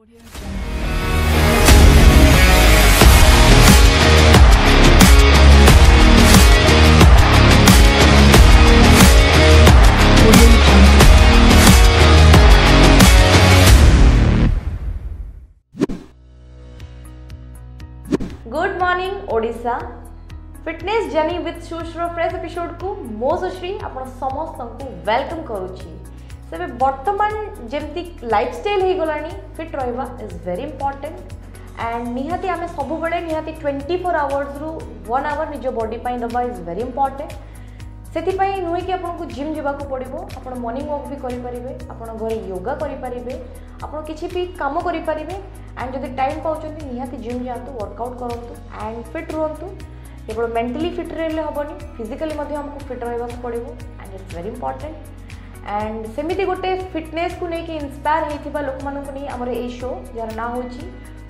Good morning Odisha fitness journey with Sushri fresh episode को मो सुश्री आपण समस्त को वेलकम करूची से वर्तमान जमती लाइफस्टाइल हो गलानी फिट रहिबा इज वेरी इंपोर्टेंट एंड निहाती आमे सब बेले निहाती 24 आवर्स रु 1 आवर निज बॉडी पाई दबा इज वेरी इंपोर्टेंट से नुहे कि आपको जिम जावाक पड़ो आप मॉर्निंग वॉक भी करेंगे आप घरे योगा करेंगे आप किसी भी कम करेंगे एंड जब टाइम पाँच निहाती जिम जातु वर्कआउट करूँ एंड फिट रुहतु केवल मेंटली फिट रही हेनी फिजिकली हमको फिट रहा पड़ो and it's very important and सेमती गोटे फिटनेस को लेकिन इंस्पायर होता लोक मानी आमर ये शो जार ना हूँ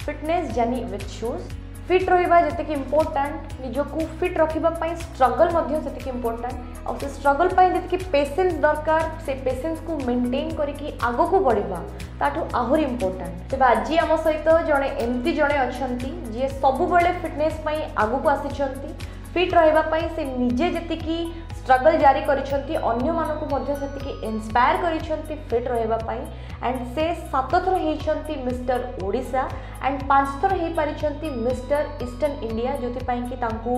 fitness journey with shoes fit रहिबा जते इम्पोर्टेंट निजको फिट रखिबा स्ट्रगल से इम्पोर्टेंट और से स्ट्रगल जते पेशेंस दरकार से पेशेंस को मेंटेन करके आगो को बढ़िबा ताठू आहुरी इम्पोर्टेंट तेज आज आम सहित जड़े एमती जड़े अच्छा जी सब बेले फिटनेस आगो को आसी फिट रहिबा से निजे जी स्ट्रगल जारी करिसेंती अन्य मानको इंस्पायर करिसेंती फिट रहिबा एंड से 7 थर होती मिस्टर ओडिशा एंड 5 थर हो पारिछंती मिस्टर ईस्टर्न इंडिया जो कि तांकू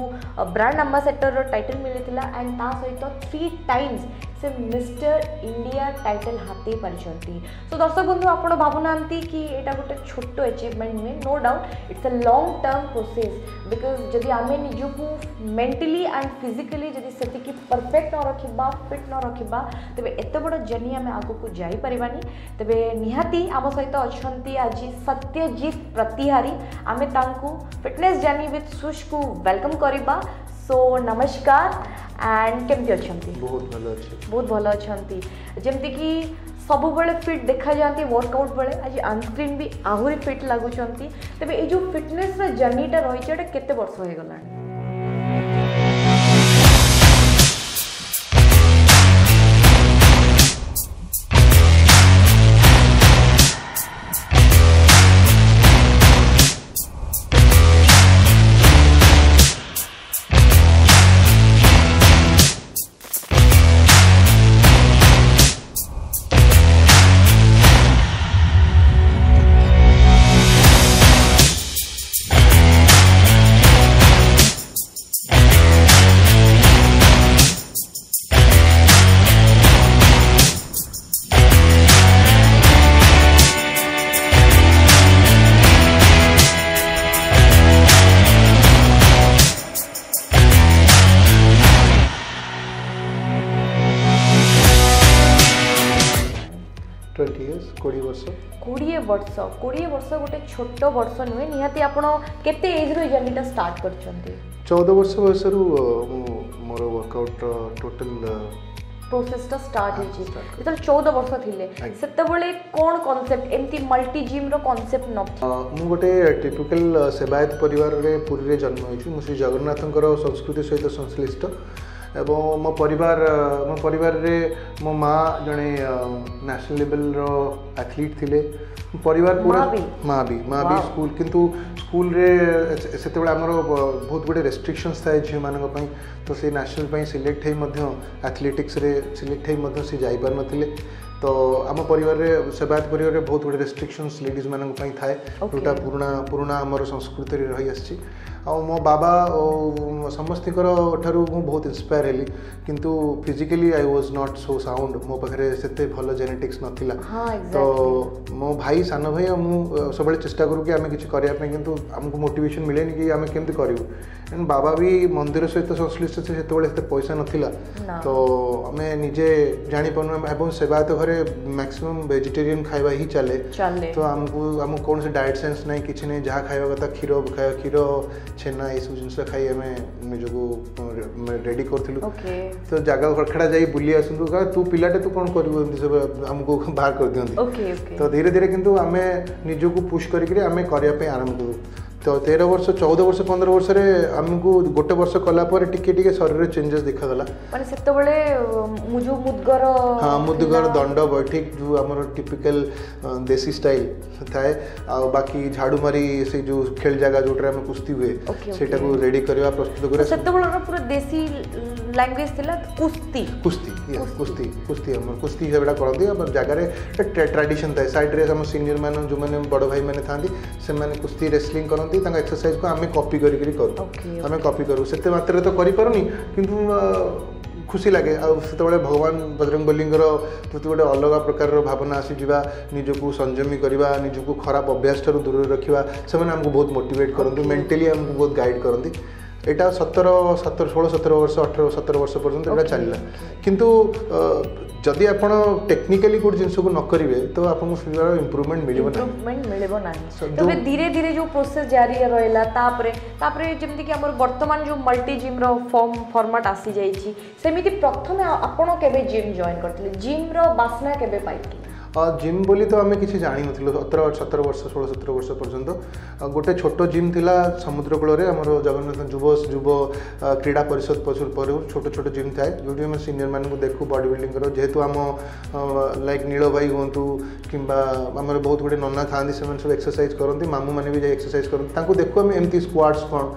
ब्रांड एम्बेसडर टाइटल मिलता एंड ता सहित 3 टाइम्स से मिस्टर इंडिया टाइटल हाथी पारिछंती सो दर्शक बंधु आपण भावुना कि एटा गोटे छोटो अचीवमेंट नुहे no doubt it's a long term process because जदि आम निजको मेंटली एंड फिजिकली जदि सेतिकी परफेक्ट न रखिबा फिट न रखिबा तेबे एते बड़ जर्नी आम आगो को जाई परिबानी तेबे निहाती आम सहित अच्छी आज सत्यजीत प्रतिहारी आम तांकू फिटनेस जर्नी विथ सुश को वेलकम करबा सो नमस्कार एंड केमती अच्छा बहुत भल अच्छा जमती कि सब बेले फिट देखा जाती वर्कआउट बेले आज अनस्क्रीन भी आहुरी फिट लगुंट तेज ये जो फिटनेस जर्नीटा रही केते वर्ष हो गला 20 वर्ष गोटे छोट वर्ष नुहे निहाती आपण केते एज रो जर्नीटा स्टार्ट करछंती 14 वर्ष बयस रु मोर वर्कआउट टोटल प्रोसेस टा स्टार्ट होची जतल 14 वर्ष थिले सेते बेले कोन कांसेप्ट एमती मल्टी जिम रो कांसेप्ट न मु गोटे टिपिकल सेवायत परिवार रे पुरी रे जन्म होची मु श्री जगन्नाथंकर संस्कृति सहित संश्लिष्ट एवं मो परिवार रे मो माँ जड़े नेशनल लेवल रो एथलीट थिले परिवार पूरा माँ भी स्कूल किंतु स्कूल रे सेते बेला हमरो बहुत गुडे रेस्ट्रिक्शंस थाए झी मानक पई तो से नेशनल सिलेक्ट है एथलेटिक्स रे सिलेक्ट है से जाई पार नथिले तो आम परिवार रे सेवायत परिवार रे बहुत गुडे रेस्ट्रिक्शंस लेडीज मानक पई थाए जोटा पुराना हमर संस्कृति रे रही आछि आ मो बाबा समस्तर ठारू मु बहुत इंस्पायर हेली किंतु physically I was not so sound मो पाखे से भल जेनेटिक्स नथिला तो मो भाई सान भाई मु सब चेष्टा करूँ कि आम किसी करने किंतु आमको मोटिवेशन मिलेनि कि आम केमती करूँ एंड बाबा भी मंदिर सहित संश्लिष्ट से पैसा नथिला तो आम निजे जापार एवं सेवायत घरे मैक्सिमम वेजिटेरियन खाଇବା ही चले तो आमको कौन से डाइट सेंस ना कि नहीं जहाँ खाଇବା कथा क्षीर छेना ये सब जिन खाई आम निजक रेडी करूँ तो जगह खड़खड़ा जा बुली आसतु तू पिलाटे तू कौन करूँ सब आमको बाहर कर दिखती तो धीरे धीरे किंतु आम निजक पुश करके आरंभ करूँ 13 वर्ष 14 वर्ष 15 वर्ष रे हमको गोटे वर्ष कला पर टिके शरीर चेंजेस दिखागला माने सेते बेले मुजु मुदगर हाँ मुदगर दंड बैठक जो आमर टिपिकल देसी स्टाइल थाए आ बाकी झाड़ू मारी से जो खेल जगह जोटा आम कुश्ती हुए सेटा को रेडी करवा प्रस्तुत करे सेते बेले पूरा देसी लैंग्वेज थिला कुश्ती कुश्ती कुश्ती कुश्ती हमर कुश्ती सेबडा करदी अब जगह रे ट्रेडिशन थाए साइड रे हम सीनियर मान जो माने बड़ भाई माने थांदी से माने कुश्ती रेसलिंग करती एक्सरसाइज को आम कॉपी करी आम कॉपी करूँ से मात्र तो करूनी किंतु खुशी लगे आते भगवान बजरंगबलींगर प्रति गोटे अलग प्रकार भावना आसीजा निजक संयमी करवा निजक खराब अभ्यास ठार दूर रखा से आमको बहुत मोटिवेट करती मेंटली आमको बहुत गाइड करती यहाँ 16-17 वर्ष 18-17 वर्ष पर्यंत यहाँ चलला किंतु जदि आप टेक्निकली गोटे जिन को न करेंगे तो आपको इम्प्रूवमेंट मिलबो ना तो धीरे धीरे जो प्रोसेस जारी रहा तापरे जमती कि हमर वर्तमान जो मल्टी जिम रो फॉर्मेट आसी जाइछि सेमिति प्रथमे आपण केबे जिम जॉइन करथिले जिम रो बासना केबे पाइथि जिम बोली तो आम किसी जानी नु 17 वर्ष 16-17 वर्ष पर्यंत गोटे छोट जिम थिला समुद्र कूल आम जगन्नाथ युव क्रीड़ा परिषद पर छोट छोट जिम थाए जो आम सीनियर मान देखू बॉडी बिल्डिंग जेहेतु आम लाइक नील भाई हूँ कि आम बहुत गुटे नना था सब एक्सरसाइज करती मामू मैंने भी एक्सरसाइज करते देखू आम एमती स्क्वाड्स कौन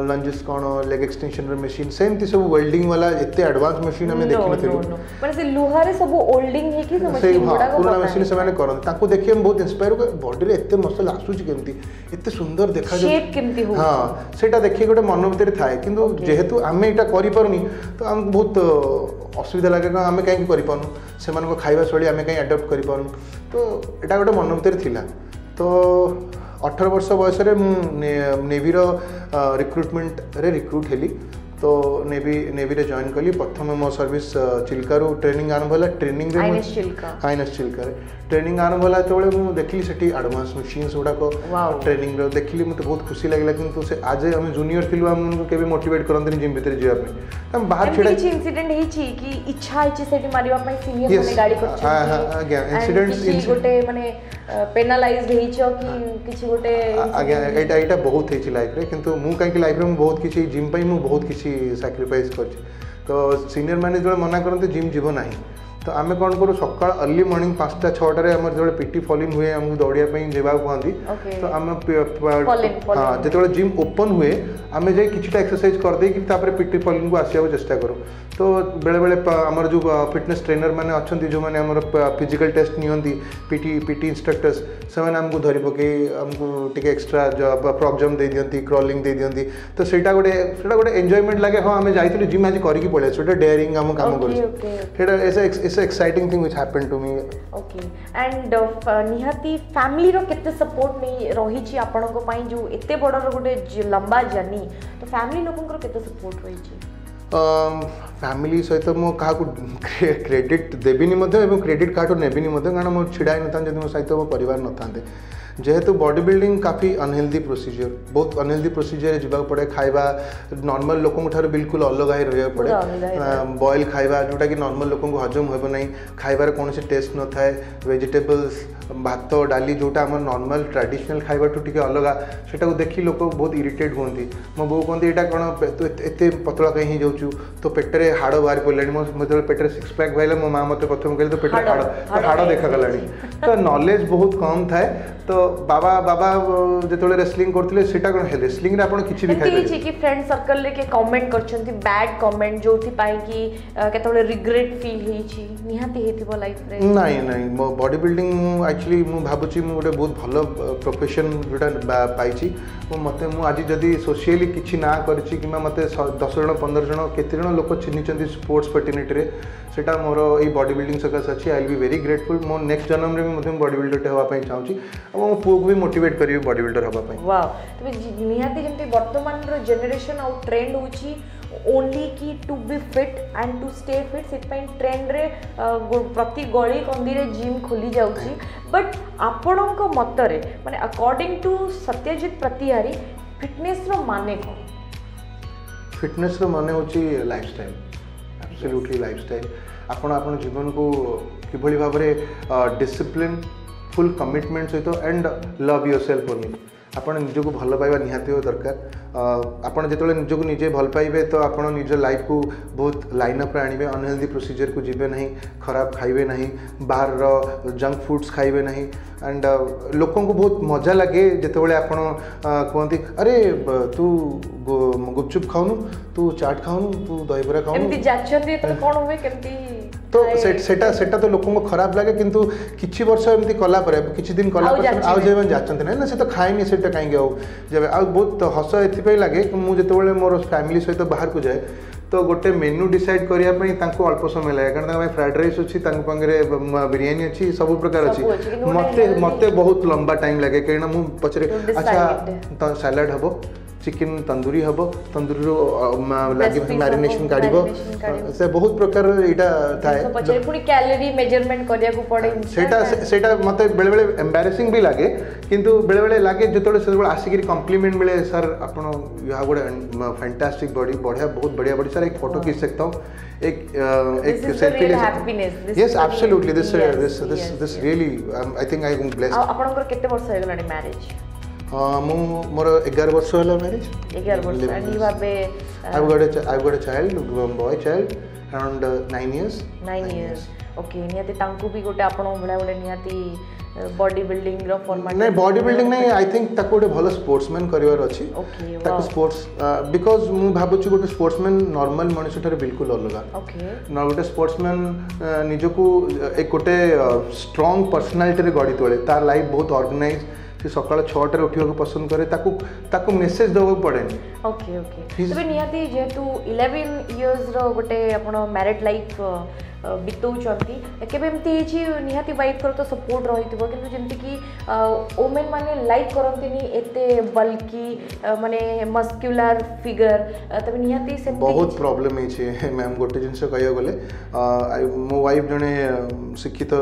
लंजेस कौन लेग एक्सटेंशन मशीन सेमती सब वेल्डिंग वाला एते एडवांस मशीन हमें देखि नथिलु माने से लुहारे सब ओल्डिंग हे कि मशीन गुडा को पुराना मशीन से माने करन ताको देखि हम बहुत इंस्पायर हो बॉडी रे एते मसल आसुची केमती एते सुंदर देखा जा शेप केमती हो हां सेटा देखि गोटे मन भीतर थाए किंतु जेहेतु आमे एटा करि परनी तो हम बहुत असुविधा लागे कि आमे काहे करि पानु से मानको खाइबा शैली आमे काहे अडॉप्ट करि पानु तो एटा गोटे मन भीतर थिला तो 18 वर्ष बयस नेवी रिक्रुटमेंट रे रिक्रुट हेली तो नेवी रे जॉइन कली प्रथम मो सर्विस चिल्कारु ट्रेनिंग आरंभ होला ट्रेनिंग रे आईएनएस चिल्का ट्रेनिंग आरंभ होला तो मु देखली सेठी एडवांस मशीन्स गुडा को ट्रेनिंग रे देखली मते बहुत खुशी लागला किंतु से आज हम जूनियर थिलु हम केबे मोटिवेट करंतनी जिम भीतर जिया पे हम बाहर छेडा किछि इंसिडेंट हेछि कि इच्छा हेछि सेठी मारिबा पई सीनियर माने गाडी करछ हां हां आज्ञा इंसिडेंट्स गोटे माने पेनालाइज्ड हेछि कि किछि गोटे आज्ञा एटा बहुत हेछि लाइफ रे किंतु मु काहे लाइफ रे मु बहुत किछि जिम पई मु बहुत किछि सैक्रिफाइस करछि तो सीनियर मैंने जो मना करते जिम जीव ना तो आम कौन करूँ सका अर्ली मॉर्निंग 5-6 आम जो पीटी फॉलिंग हुए आमको दौड़िया जावाक कहती तो आम हाँ जो जिम ओपन हुए आम जाए कि एक्सरसाइज करदे पीटी फॉलिंग को आसवा चेष्टा करूँ तो बेले बेले आमर जो फिटनेस ट्रेनर मैंने अच्छा जो मैंने आमर फिजिकल टेस्ट नियंती पीटी इंस्ट्रक्टर्स से आमको धरी पकई आमको टे एक्सट्रा फ्रॉक जंप दे दियंती क्रॉलिंग दे दियंती तो सेटा गोटे एंजॉयमेंट लगे हाँ आम जाइए जिम आज करके पड़े से डेयरिंग आम काम कर exciting thing which happened to me okay and निहाती फैमिली रो केते सपोर्ट नहीं रही छी आपन को पई जो एते बड़ रो गोटे लंबा जर्नी तो फैमिली लोगन को केते सपोर्ट रही छी फैमिली सहित मो का क्रेडिट देबिनी मध्ये एवं क्रेडिट काटो नेबिनी मध्ये कारण मो छिडाई नथां जदि मो सहित मो परिवार नथांते जेहेतु बॉडी बिल्डिंग काफ़ी अनहेल्दी प्रोसीजर बहुत अनहेल्दी प्रोसीजर जीवा पड़े खाइबा नॉर्मल लोकों ठार बिल्कुल अलग ही रहा पड़े बॉयल खाइबा जोटा कि नॉर्मल लोकों को हजम हो नहीं खाइबार कौन टेस्ट न थाए वेजिटेबल्स भात डाली जोटा आम नॉर्मल ट्रेडिशनल खाइबा ठू टिके अलग सेटा को देखी लोक बहुत इरिटेट होती मो बो कहती यहाँ कौन एत पतला कहीं जाऊँ तो पेटे हाड़ बाहर पड़े जो पेटे 6 पैक भाई मो माँ मत प्रथम कहले तो पेटे हाड़ देखा तो नॉलेज बहुत कम थाए तो बाबा जो रेसलिंग करते सेटा कौन रेसलिंग आप किसी भी खाई कि फ्रेंड सर्कल रे के कमेंट करछंती बैड कमेंट जोथि पाई कि केतोले रिग्रेट फील हेछि निहाती हेतिबो लाइफ रे नहीं बॉडी बिल्डिंग एक्चुअली मु भाबुची मु गोटे बहुत भलो प्रोफेशन जोटा पाइछि मते मु आज जदी सोशली किछि ना करछि कि मते 10 जण 15 जण केते जण लोक चिन्हिचंती स्पोर्ट्स फर्टिनिटी रे सेटा मोर ए बॉडी बिल्डिंग सकास अछि I will be very grateful मो नेक्स्ट जन्म रे मते बॉडी बिल्डर होवा पई चाहूछि अब मो पुओ को भी मोटिवेट करियो बॉडी बिल्डर होवा पई वाओ तबे निहाती जेंति वर्तमान रो जनरेशन आउ ट्रेंड होछि only key to be fit and to stay fit सिट पई ट्रेंड रे प्रति गली कंदी रे जिम खोली जाउछि बट आपणक मतरे माने according to Satyajit Pratihari fitness रो माने कोन फिटनेस रो माने होछि लाइफस्टाइल एब्सोल्युटली लाइफस्टाइल आपण जीवन को किभली भाव में डिसिप्लिन फुल कमिटमेंट सहित एंड लव योरसेल्फ ओनली आपण निजको भल पाइबा निहाती हो दरकार आपण जेतले निजको निजे भल पाइबे तो आपण निज लाइफ को बहुत लाइन अप आनिबे अनहेल्दी प्रोसीजर को जीवे नहीं खराब खाइबे नहीं बाहर रो जंक फूड्स खाइबे नहीं एंड लोकों को बहुत मजा लगे जेतेबेले आपण कहती अरे तू गुपचुप खाऊनु तू चाट खाऊनु तू दहीबरा खाऊनु एमती जाचंदी तो कोन होवे केमती तो सेटा तो लोकों को खराब लगे किंतु किछि वर्ष एमती कला परे किछि दिन कला परे आउ जेबन जाचंती ना से तो खाइनी सेटा काहे गयो जब आ बहुत हस एथि पे लागे मु जेतेबेले मोर फैमिली सहित बाहर को जाए तो गोटे मेन्यू डिसाइड करिया पई तांको अल्प समय लागे कारण फ्राइड राइस अछि तांको पंगरे बिरयानी अछि सब प्रकार अछि मते बहुत लंबा टाइम लागे कारण मु पचरे अच्छा तो सैलेड हबो चिकन तंदूरी हबो तंदूरी रो लागे मैरिनेशन काढिबो से बहुत प्रकार एटा थाए तो पचरे पुनी कैलोरी मेजरमेंट करिया को पड़े सेटा मते बेले बेले एम्बैरेसिंग भी लागे किंतु बेले बेले लागे जेतोले से आसिक कॉम्प्लीमेंट मिले सर आपण you have good fantastic body बढ़िया बहुत बढ़िया बॉडी सर एक फोटो खींच सकता हूं एक सेल्फी ले yes absolutely this really I think I am blessed आपनकर केते वर्ष हे गलानी मैरिज मोर 11 वर्ष होला मैरिज 11 वर्ष and you have I've got a child boy child around 9 years okay नियाती तांकु भी गोटे आपण भला भला नियाती बॉडी बिल्डिंग रो फॉर्मेट नहीं बॉडी बिल्डिंग नहीं आई थिंक ताको गोटे भलो स्पोर्ट्समैन करिवार अछि ओके ताको स्पोर्ट्स बिकॉज़ मु भाबुची गोटे स्पोर्ट्समैन नॉर्मल मनुष्य ठारे बिल्कुल अलगा ओके ना गोटे स्पोर्ट्समैन निजको एक गोटे स्ट्रांग पर्सनालिटी रे गडी तोले तार लाइफ बहुत ऑर्गेनाइज से सकाळ 6 उठिया को पसंद करे ताको मेसेज देबो पड़े ओके ओके तबे नियाती जेतु 11 इयर्स रो गोटे आपण मैरिड लाइफ बितौचंती केबे एमती हेची निहाती वाइफ कर तो सपोर्ट रहितबो किंतु जेमती कि वुमेन माने लाइक करंतीनी एते बल्कि माने मस्कुलर फिगर तबे निहाती सेमती बहुत प्रॉब्लम हेची मैम गोटे जिंस कहियो गले मो वाइफ जने शिक्षित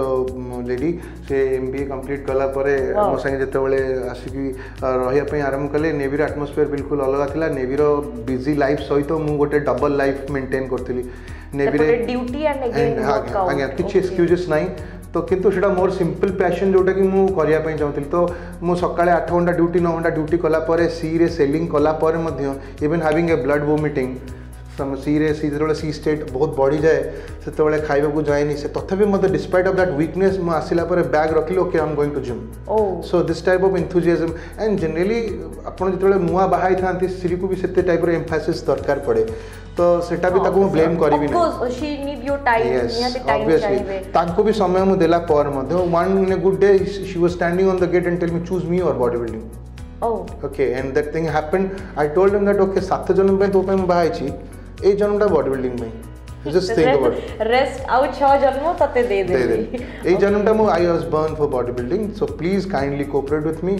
लेडी से एमबीए कंप्लीट कला परे मो संगे जते बेले आसिकी रहिया पई आरंभ कले नेवी रो एटमॉस्फेयर बिल्कुल अलग थिला नेवी रो बिजी लाइफ सहित मु गोटे डबल लाइफ मेंटेन करथिली नेवी रे ड्यूटी एंड अगेन वर्कआउट आगे किछि एक्सक्यूजेस नाही तो किंतु सेटा मोर सिंपल पैशन जोटा कि मु करिया पई चाहथिल तो मु सकाळे 8 घंटा ड्यूटी 9 घंटा ड्यूटी कला परे सी रे सेलिंग कला परे मध्य even having a blood vomiting सी रे सी जो सी स्टेट बहुत बढ़ी जाए से खाइबा को जाए से तथापि मत डिस्पाइट ऑफ दैट वीकनेस मु आसिला पर बैग रखिली okay I am going to gym so this type of enthusiasm and generally आपण जितले मुआ बाहाई थांती स्त्री को भी सेते टाइप रो एम्फासिस दरकार पड़े तो सेटा भी ताको ब्लेम करबी नै of course she need your time निहाती टाइम चाहिए ताको भी समय मु देला पर मध्य one in a good day she was standing on the gate and tell me choose me और body building okay and that thing happened I told him that okay 7 जन्म पे तो पे मु बाहाई छी ए जन्मटा बॉडी बिल्डिंग में जस्ट थिंक अबाउट रेस्ट आउ 6 जन्म तते दे दे ए जन्मटा मु I was born for body building so please kindly cooperate with me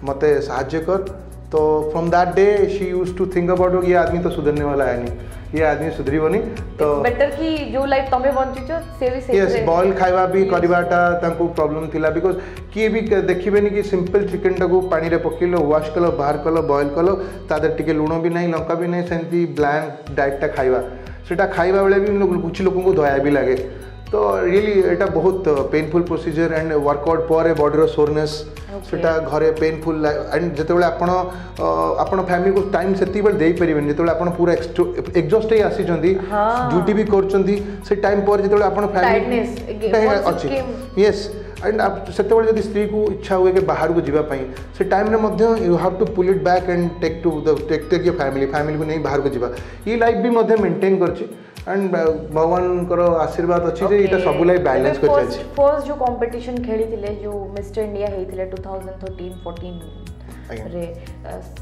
मते सहाय्य कर तो from that day she used to think about ये आदमी तो सुधरने वाला है नहीं ये आदमी सुधरीबनी तो बेटर कि जो लाइफ तमे बंचिचो से भी से यस बॉयल खाइबा भी करबाटा तांको प्रॉब्लम थिला बिकॉज़ किए भी देखिबेनी कि सिंपल चिकन टाको पानी रे पकेलो वॉश कलो बाहर कलो बॉयल कलो तादर टिके लूण भी नहीं लंका भी नहीं सेंती ब्लैंक डाइट टा खाइबा सेटा खाइबा बेले भी कुछ लोगों को दया भी लागे तो रियली एटा बहुत पेनफुल प्रोसीजर एंड वर्कआउट पर बॉडी रो सोरनेस सेटा घरे पेनफुल एंड जेतेबेले आपण फैमिली को टाइम सेती बेल देई परिबेन जेतेबेले आपण पूरा एग्जॉस्ट हे आसी जंदी ड्यूटी भी करचंदी से टाइम पर जेतेबेले आपण फैमिली अछि यस एंड आप सेतेबेले जदी स्त्री को इच्छा हुए कि बाहर को जीवा पई से टाइम रे मध्य you have to pull it back and take your family को नहीं बाहर को जीवा ई लाइफ भी मध्य मेंटेन करछि एंड भगवान करो आशीर्वाद अछि जे इटा सब लाइफ बैलेंस कर छै फर्स्ट जो कंपटीशन खेली थिले जो मिस्टर इंडिया हेथिले 2013 14 रे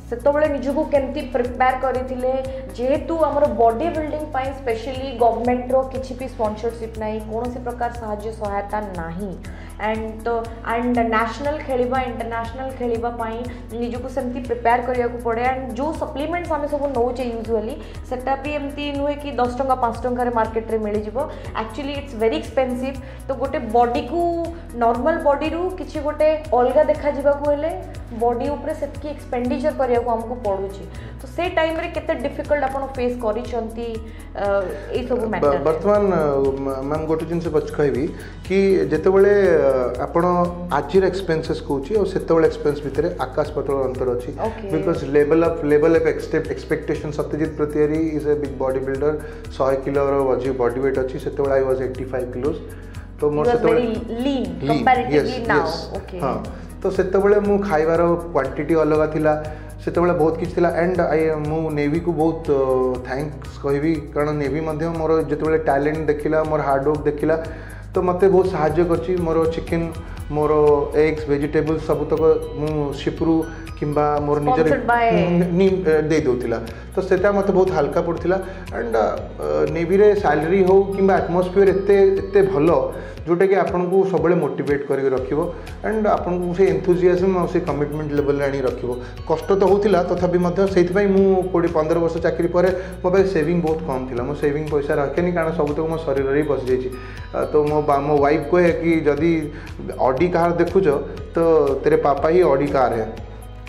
सेतबेले निजको केमती प्रिपेयर करिथिले जेहेतु हमर बॉडी बिल्डिंग पाई स्पेशली गवर्नमेंट रो किछि भी स्पॉन्सरशिप नाही कोनोसी प्रकार सहाय्य सहायता नाही एंड नेशनल खेलिबा इंटरनेशनल खेलिबा पाई निजको सेमती प्रिपेयर करिया को पड़े एंड जो सप्लीमेंट्स हमें सब नौचे यूजुअली सेटा भी एमती नुहे कि 10 टंका 5 टंका रे मार्केट रे मिली जिवो एक्चुअली इट्स वेरी एक्सपेंसिव तो गोटे बॉडी को नॉर्मल बॉडी रु किछि गोटे अलगा देखा जिबा को हेले बॉडी ऊपर रे सेतकी एक्सपेंडिचर करिया को हमको पड़ुची तो से टाइम रे केते डिफिकल्ट आपण फेस करिसंती ए सब मैटर वर्तमान मैम गोटे जिनसे बच कहबी कि जेतेबेले आपण आजिर एक्सपेंसेस कहूची और सेतेबेले एक्सपेंस भितरे आकाश पाताल अंतर अछि because level of expectation Satyajit Pratihari is a big body builder 100 kilo रो बॉडी वेट अछि सेतेबेले आई वाज 85 किलोस तो मोर सेतेबेले लीन कंपैरेटिवली नाउ ओके हां तो सेतेबेले मु खाइबार क्वांटिटी अलग थिला सेतेबेले बहुत किछ थिला एंड आई मु नेवी को बहुत थैंक्स कहबी कारण नेवी मध्य मोर जेतेबेले टैलेंट देखिला मोर हार्ड वर्क देखिला तो मते बहुत सहाय्य करछि मोर चिकन मोर एग्स वेजिटेबल्स सब तक मु शिपरू किंबा मोर निजर दे दउतिला तो सेटा मते बहुत हल्का पड़थिला एंड नेवी रे सैलरी हो किंबा एटमॉस्फियर एते भलो जोटा कि आपन को सबले मोटिवेट करके रखिबो एंड आपन को से एंथुसियाज्म और से कमिटमेंट लेवल रे आनी रखिबो कष्ट तो होतिला तथापि मध्य सेति पई मु 15 वर्ष चाकरी परे मो पास सेविंग बहुत कम थिला मो सेविंग पैसा रखेनी कारण सब तक मो शरीर रे बस जाइछि तो मो वाइफ कहे कि जदी ऑडी कार देखुछ तो तेरे पापा ही ऑडी कार है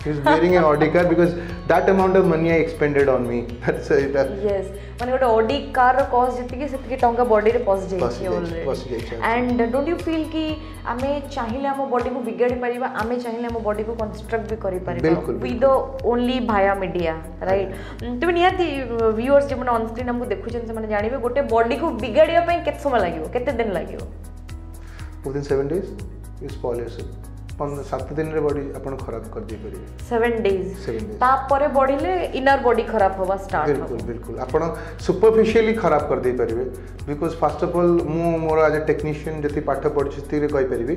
he's wearing an Audi car because that amount of money I expended on me that's it yes माने गोटे Audi कार रो कॉस्ट जति कि सेति टंका बॉडी रे पस जाइछि already and don't you feel कि आमे चाहिले हम बॉडी को बिगाड़ी परिबा आमे चाहिले हम बॉडी को कंस्ट्रक्ट भी करि परिबा with only via media right तो नियाती व्यूअर्स जे मन ऑन स्क्रीन हमको देखुछन से माने जानिबे गोटे बॉडी को बिगाड़िया पय केते समय लागिवो केते दिन लागिवो within 7 days is polish 7 दिन रे बॉडी अपन खराब कर दे परिबे 7 डेज ता परे बॉडी ले इनर बॉडी खराब होबा स्टार्ट बिल्कुल बिल्कुल अपन सुपरफिशियली खराब कर दे परिबे बिकॉज़ फर्स्ट ऑफ ऑल मु मोर एज ए टेक्नीशियन जति पाठ पढछि तिरे कहि परिबे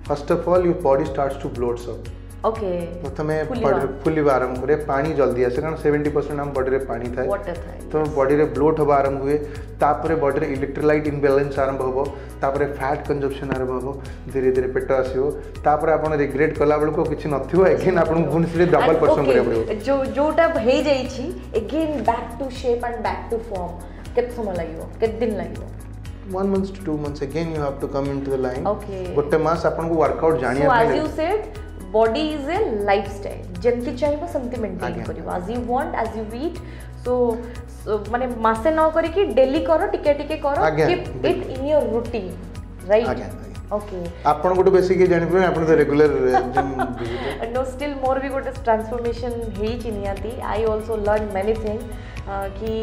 first of all your body starts to bloats up okay प्रथमे फुली आरंभ करे पानी जल्दी आसे कारण 70% हम बॉडी रे पानी थाए वाटर थाए तो बॉडी रे ब्लोट होबा आरंभ हुए तापरे बॉडी रे इलेक्ट्रोलाइट इनबैलेंस आरंभ होबो तापरे फैट कंजम्पशन आरंभ होबो धीरे धीरे पेट आसीबो तापरे आपण रिग्रेट कला बेल को किछ नथिबो अगेन आपण गुण से डबल पर्सन करे पड़ो जो जोटा हे जाई छी again back to shape and back to form केत समय लागिवो केत दिन लागिवो 1 month to 2 months again you have to come into the line okay गोटे मास आपण को वर्कआउट जानिया so as you said body is a lifestyle जेमती चाहिबो समती मेंटेन करिवो as you want as you eat so माने मासे न करी कि डेली करो टिके टिके करो keep it in your routine right okay आपण गोटे बेसिक जानि पर आपण तो रेगुलर जिम नो स्टिल मोर भी गोटे ट्रांसफॉर्मेशन हेई चिनियाती I also learn many thing कि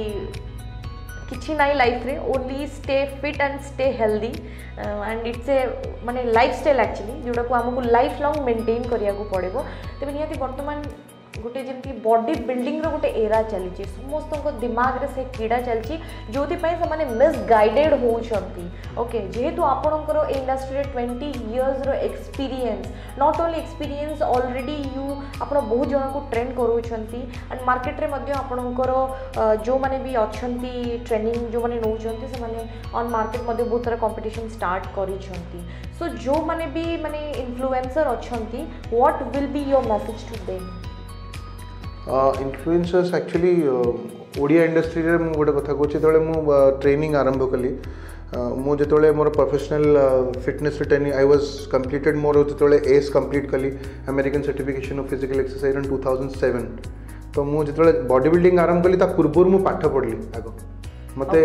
किछि नाइ लाइफ रे only stay fit and stay healthy and it's a माने लाइफस्टाइल एक्चुअली जोटा को हमको लाइफ लॉन्ग मेंटेन करिया को पड़ेबो तबे नियाती वर्तमान गोटे जमती बॉडी बिल्डिंग रो गोटे एरा चली समस्त दिमाग रे से कीड़ा चलची जोथि पई से माने मिसगाइडेड होउछंती ओके जेहेतु आपणकर इंडस्ट्री 20 इयर्स रो experience not only experience already you आपण बहुत जन को ट्रेन करूछंती एंड मार्केट रे मध्ये आपणकर जो माने भी अछंती ट्रेनिंग जो माने नउछंती से माने ऑन मार्केट मध्ये बहुत सारा कंपटीशन स्टार्ट करिछंती सो जो माने भी माने इन्फ्लुएंसर अछंती what will be your message to them influencers actually Odia industry रे मु गोटे कथा कहूँ जो मु ट्रेनिंग आरंभ कली मु जो मोर professional fitness training I was completed मोर जो एस कंप्लीट कली American certification of physical exercise in 2007 तो मु जो बॉडी बिल्डिंग आरंभ कली ता पूर्व मु पाठ पढ़ली आग मते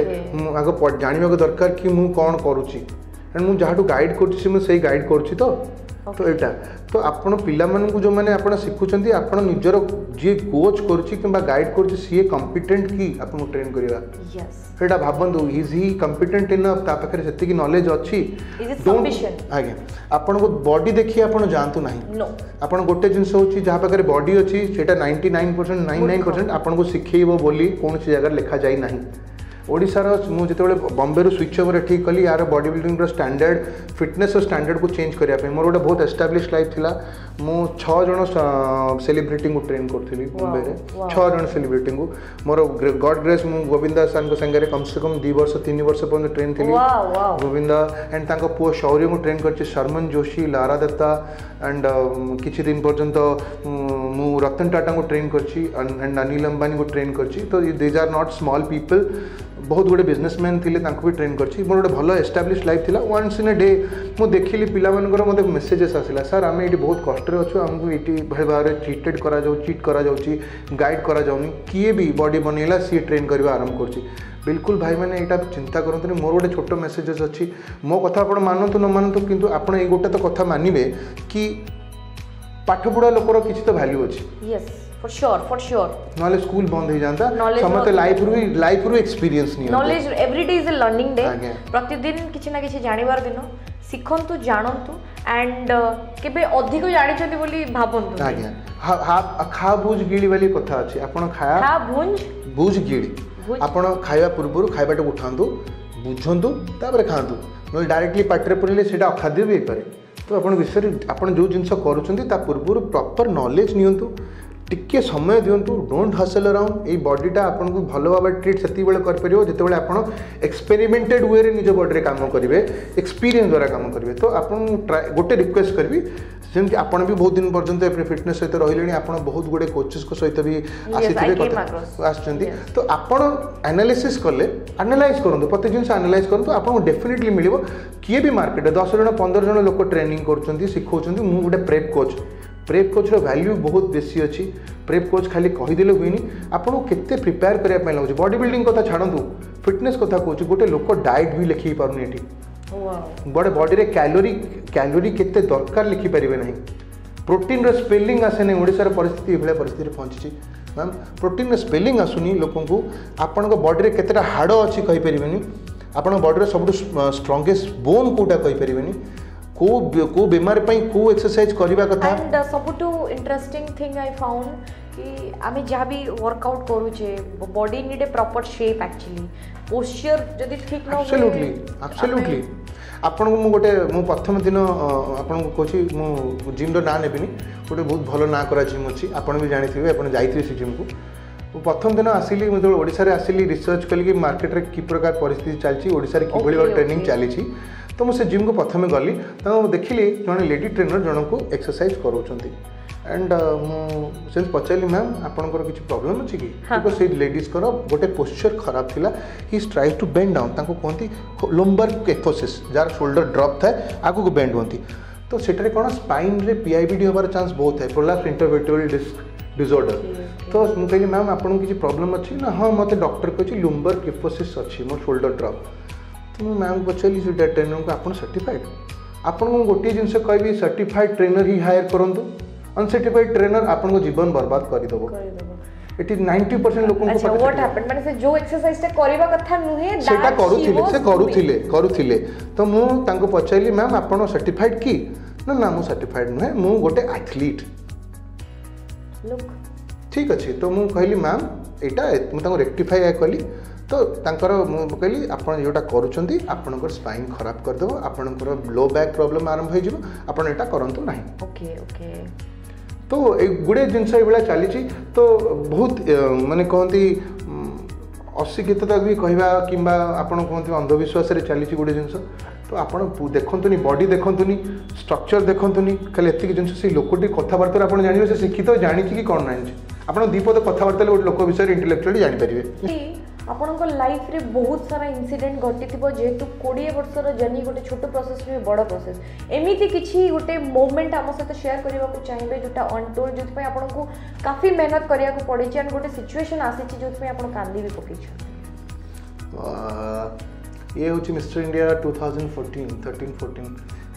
आग जानवा दरकार कि मु कौन करुच्ची एंड मु जहाँ गाइड कर गाइड करुच्ची तो एटा तो आपण पिला मानकु जो माने आपण शिखुचंती आपण निजर जे कोच करछि किबा गाइड करछि सी कॉम्पिटेंट की आपण train करिवा yes Etah भाबंदु is he competent enough ता पाखरे सेति की नॉलेज अछि इज इट सफिशिएंट आगे आपण को बॉडी देखि आपण जानतु नाही नो आपण गोटे जिंस होछि जहाँ पाखरे बॉडी अछि सेटा 99% आपण को सिखेइबो बोली कोन सी जगह लिखा जाई नाही ओडिशार मुझे बॉम्बे स्विच ओवर ठीक कली यार body building standard fitness standard को चेंज करने मोर गोटे बहुत एस्टाब्लिश लाइफ थिला मु 6 जन सेलिब्रिटी को ट्रेन करी बॉम्बे रे 6 जन सेलिब्रिटी को मोर गॉड ग्रेस मु गोविंदा सान को संगे कम से कम 2 वर्ष 3 वर्ष पर्यंत ट्रेन थी गोविंदा एंड तांको पुओ शौर्य को ट्रेन कर शर्मन जोशी लारा दत्ता एंड किछि दिन पर्यंत मु रतन टाटा को ट्रेन करछि एंड अनिल अंबानी को ट्रेन करछि तो these are not small people बहुत गुड़े बिजनेसमैन थे भी ट्रेन करछि मोर गोटे भल एस्टाब्लीश लाइफ थिला वन्स इन ए डे मु देखिली पिला मानकर मते मेसेजेस आसिला सर आमे एटी बहुत कष्ट रे अछु हमको एटी भय भारे ट्रीटेड करा जाउ चीट करा जाउची गाइड करा जाउनी किए भी बॉडी बनेला सी ट्रेन करबा आरंभ करछि बिल्कुल भाई मैंने यहाँ चिंता करते मोर गोटे छोट मेसेजेस अच्छी मो कथा आप मानतु न मानतु किंतु आप गोटे तो कथा मानवे कि पाठ पढ़ा लोकर किसी तो वैल्यू अच्छी यस फॉर श्योर ना स्कूल बंद हो जाता समस्त लाइफ रु एक्सपीरियंस नहीं knowledge every day is a learning day प्रतिदिन किसी ना किसी जानिबार दिन शिखंतु जानंतु एंड केबे अधिक जानिछथि बोली भाबंतु आज्ञा खा बुझ गिड़ी वाली कथा अच्छी आपण खाया खा बुझ गिड़ी आपण खाଇବା पूर्व खाइबाटा उठातु बुझंतु तापर खातु न डायरेक्टली पाटे पुरले सेटा अखाद्य भी पारे तो आपण विषय आपण जो जिनस करूछंती ता पूर्व प्रॉपर नॉलेज नियंतु टिके समय दिंतु डोंट हसल अराउंड ये बॉडीटा आपन को भल भाव ट्रीट से कर परियो जितेबाला आपण एक्सपेरिमेंटेड वे रे निज बॉडी रे काम करेंगे एक्सपीरियंस द्वारा काम करेंगे तो आपन गोटे रिक्वेस्ट करबी जमी आपन भी बहुत दिन पर्यंत फिटनेस सहित रही आप बहुत गुड़े कोचेस को सहित भी आसते तो आपड़ एनालिसिस कले एनालाइज करूँ प्रति जिन एनालाइज करूँ आपको डेफिनेटली मिल किए भी मार्केट 10 जन 15 जन लोक ट्रेनिंग कर शिखौं मुझे गोटे प्रेप कोच वैल्यू बहुत बेसी अच्छी प्रेप कोच खाली कहीदेले हुए आपको केते प्रिपेयर करने लगे बॉडी बिल्डिंग कथा छाड़ू फिटनेस कथा कहूँ गोटे लोक डाएट भी लिखी पारुनी ये बड़े बॉडी रे कैलोरी केते दरकार लिखि परिबे नहीं प्रोटीन रो स्पेलिंग आसे नहीं ओडिसा रे परिस्थिति एभले परिस्थिति रे पहुंची मैम प्रोटीन रो स्पेलिंग आसुनी लोकन को आपन को बॉडी रे केतेटा हाड़ अछि कहि परिबेनी आपन बॉडी रे सबटु स्ट्रांगेस्ट बोन कोटा कहि परिबेनी को बीमार पई को एक्सरसाइज करबा कथा एंड सबटु इंटरेस्टिंग थिंग आई फाउंड कि आमे जहाँ भी वर्कआउट करूचे body need a proper shape actually posture जदि ठीक न एब्सोल्युटली आपन को गोटे मु प्रथम दिन आपन को कहछि मु जिम रो ना नेबिनी गोटे बहुत भलो ना करा जिम अछि आपन भी जानिथिबे आपन जाइथिबे से जिम को प्रथम दिन आसिली मु जो ओडिसा रे आसिली रिसर्च कली कि मार्केट रे की प्रकार परिस्थिति चलछि ओडिसा रे कि भली ट्रेनिंग चलीछि तो मुझे जिम को प्रथम गली तो देखिली जड़े लेडी ट्रेनर जन को एक्सरसाइज कराउछंती एंड मुझे पचारि मैम आपंकर किसी प्रॉब्लम अच्छी कि बिकॉज से लेडीज कर गोटे पोस्चर खराब थिला he tries to bend down ताको कहती लंबर कैथोसिस जार शोल्डर ड्रॉप थाए आगु को बेंड होती तो सेटारे कौन स्पाइन रे पीआईबीडी होबार चांस बहुत है प्रोलैप्स इंटरवर्टेब्रल डिस्क डिसऑर्डर तो मुझे कहली मैम आपन किसी प्रॉब्लम अच्छी ना हाँ मत डॉक्टर कही लुम्बर किफोसिस अच्छी मो शोल्डर ड्रॉप तो मुझे मैम पचारि से ट्रेनर को आप सर्टिफाइड आपन गोटे जिन कहि सर्टिफाइड ट्रेनर ही हायर करूँ अनसर्टिफाइड ट्रेनर आपन को जीवन बर्बाद करदेव एटी 90% लोक व्हाट हैपेंड माने से जो एक्सरसाइज टा करबा कथा नुहे सेटा करूथिले तो मु तांको पचाइली मैम आपन सर्टिफाइड की ना ना मु सर्टिफाइड नुहे मु गोटे एथलीट लुक ठीक अच्छे तो मु कहली मैम एटा मु तांको रेक्टिफाई कली तो तांकर मु कहली आपन जोटा करूछंती आपनकर स्पाइन खराब कर देबो आपनकर लो बैक प्रॉब्लम आरंभ हो जिवो आपन एटा करंतु नाही ओके ओके तो गुड़े जिनस ये चली तो बहुत माने कहती अशिक्षितता भी कहवा कि आपड़ कहते अंधविश्वास चली गोटे जिनस तो आपड़ देखुनी बॉडी देखुनी स्ट्रक्चर देखुनी खाली एतिक जिन से लोकटी कथबार्ता आप जानवे से शिक्षित जानी कि कौन ना आप दीपद कथबार्ता गोटे लोक विषय इंटेलेक्चुअली जानीपारे आपनको लाइफ रे बहुत सारा इंसिडेंट घटी जेहेतु 20 वर्षर जर्नी गोटे छोट प्रोसेस भी बड़ प्रोसेस एमती किसी गोटे मोमेंट आम सहित शेयर करने को चाहिए जोटा अनटोल्ड जो आपको काफी मेहनत करिया को पड़ी एंड गोटे सिचुएशन आसी जो आप कांदी भी पकई ये हूँ मिस्टर इंडिया 2013-14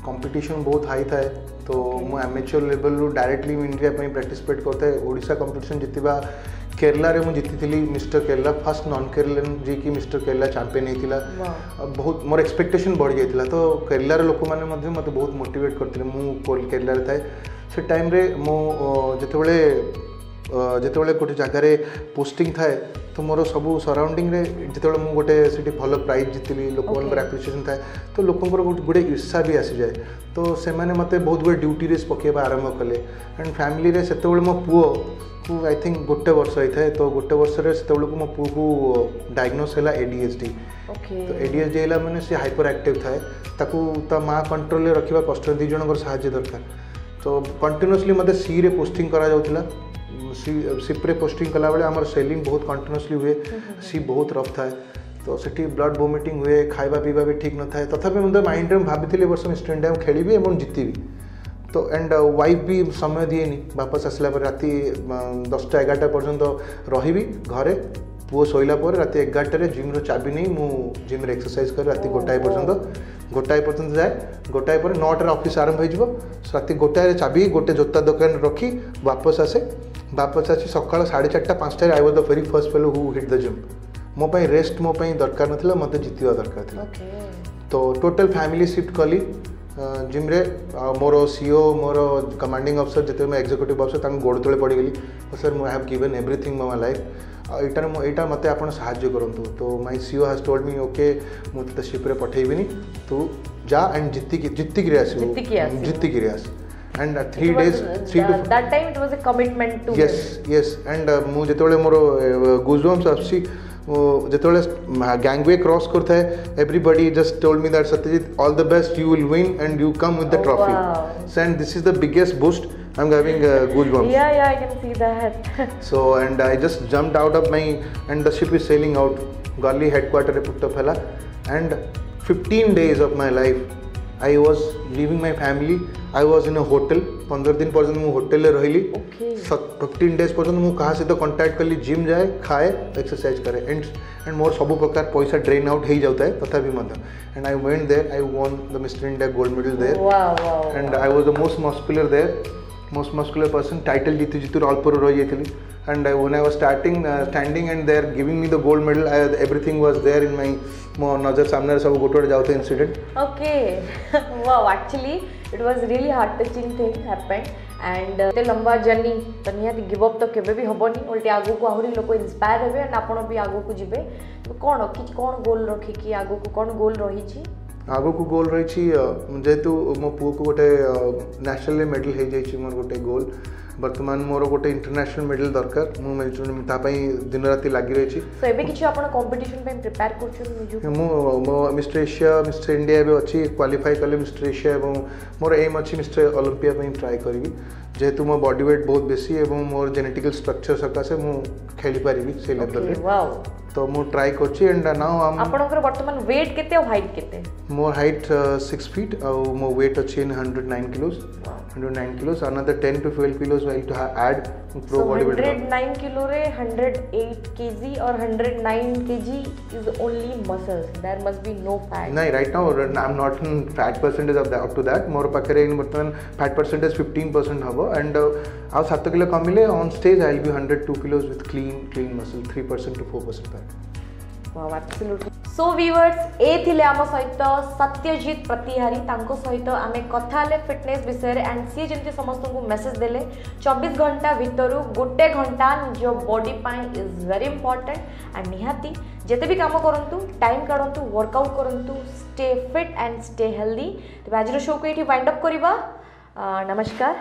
कंपटीशन बहुत हाई थाए तो मु एमेच्योर लेवल रू डायरेक्टली इंडिया पार्टिसिपेट करता है ओडिशा कंपटीशन जितवा केरला रे मुझे जीती मिस्टर केरला फर्स्ट नॉन केरलन जी की मिस्टर केरला चैंपियन होता बहुत मोर एक्सपेक्टेशन बढ़ जाता तो केरलार लोक मैंने मत बहुत मोटिवेट करते मु केरला थाए से टाइम रे मो जिते गोटे जगार पोस्टिंग थाए तो मोर सब सराउंडिंग रे जिते मु गोटे से भल प्राइज जीतली लोक एप्रिसिएशन थाए तो लोकंर गोटे ईर्षा भी आसी जाए तो से मैंने मत बहुत गुड़े ड्यूटी रेस पकेबा आरंभ कले एंड फैमिली रे से मो पुओ को आई थिंक गोटे वर्ष होता है तो गोटे वर्ष से मो पु को डायग्नोस है ADHD तो ADHD है मैंने सी हाइपर एक्टिव थाए ताकू ता माँ कंट्रोल रखा कष्ट दी जन साहाଯ୍य दरकार सो कंटिन्यूअसली मते सी रे पोस्टिंग करा जाउतला सिप रे पोस्टिंग कला बेले हमर सेलिंग बहुत कंटिन्यूअसली हुए सी बहुत रफ था तो सेठी ब्लड वोमिटिंग हुए खाइबा पीबा भी ठीक न था तथापि मते माइंड रे भाबिथिले वर्ष मिस्टर इंडिया में खेलिबी एवं जितिबी तो एंड वाइफ भी समय दिएनी वापस आसला पर राति 10टा 11टा पर्यंत रही घरे पुओ शोला पर राति 11टारे जिम रो चाबी नहीं मु जिम रे एक्सरसाइज कर राति गोटाए पर्यंत जाए गोटाए पर 9टारे ऑफिस आरंभ हो राति गोटाए चाबी गोटे जोता दुकान रखी वापस आसी सकाळ 4:30 5टारे I was the very first fellow who hit the gym मो पाई रेस्ट मो पाई दरकार नथिला मते जितिवा दरकार थिला तो टोटल फैमिली शिफ्ट कली जिम रे मोर सीओ मोर कमांडिंग अफसर जिते मैं एग्जीक्यूटिव अफसर तांग गोड़ तले पड़ी गली sir I have given everything my life एटा मते आपण सहाय्य करंतु तो my CO has told me okay मु त शिप रे पठेइबिनी तू जा एंड जित्ती गिरे आस and 3 days 3 to that time it was a commitment to yes and मु जेतोले मोर गुजबम्स आसी जेतोले गैंगवे क्रॉस करता है everybody just told me that Satyajit all the best you will win and you come with the trophy and this is the biggest boost I'm having goosebumps yeah I can see that so and I just jumped out of my and the ship is sailing out Garli headquarter re put up hela and 15 days of my life I was leaving my family I was in a hotel 15 दिन पर्यंत मु hotel रही 15 days पर्यंत मु कहा सहित contact कली gym जाए खाए एक्सरसाइज करे एंड मोर सब प्रकार पैसा ड्रेन आउट हो जाता है तथापि and I went there I won the Mister India gold medal there and I was the most muscular person title जीतु अल्प रही जाती and when I was standing and they are giving me the gold medal everything was there in my नजर सामने सब गोटे जाते incident okay wow actually it was really heart touching thing happened and ते लंबा जर्नी तो निहाती give up तो केबे भी हबनी उल्टे आगो को आहुरी लोक इंस्पायर हेबे एंड आपण भी आगो को जिबे तो कोन गोल रखी कि आगो को कोन गोल रही छी आगो को गोल रही छी जेतु मो पुओ को गोटे नेशनल मेडल हे जाई छी मोर गोटे गोल वर्तमान मोर गोटे इंटरनेशनल मेडल दरकार मु तापाई दिन राति लागि रही छी सो एबे किछु आपण कंपटीशन पे प्रिपेयर करछु मु मिस्टर एशिया मिस्टर इंडिया एबे अछि क्वालिफाई कले मिस्टर एशिया एवं मोर एम अछि मिस्टर ओलंपिया पे ट्राई करबी जेहेतु मो बॉडी वेट बहुत बेसी एवं मोर जेनेटिकल स्ट्रक्चर सकासे मु खेली पारिबी से लेवल रे वाओ तो मु ट्राई करछि एंड नाउ आपनकर वर्तमान वेट केते और हाइट केते मोर हाइट 6 फीट और मो वेट अछि 109 किलोस 109 kilos another 10 to 12 kilos will to add pro body weight 109 kilo re 108 kg or 109 kg is only muscles there must be no fat no right now I'm not in fat percentage of that up to that more pakare in bartaman fat percentage 15% habo and aw 7 kilo kamile on stage I'll be 102 kilos with clean muscle 3% to 4% fat wow absolutely so viewers ए थिले आम सहित सत्यजित प्रतिहारी तांको सहित आमे कथा ले fitness विषय एंड सी जमती समस्त को मेसेज देले 24 घंटा भितर गोटे घंटा निज बॉडी पाई इज वेरी इंपोर्टेंट एंड निहाती जेते भी काम करंतु टाइम काढंतु वर्कआउट करंतु stay fit and stay healthy तो आज शो को ये वाइंड अप करवा नमस्कार।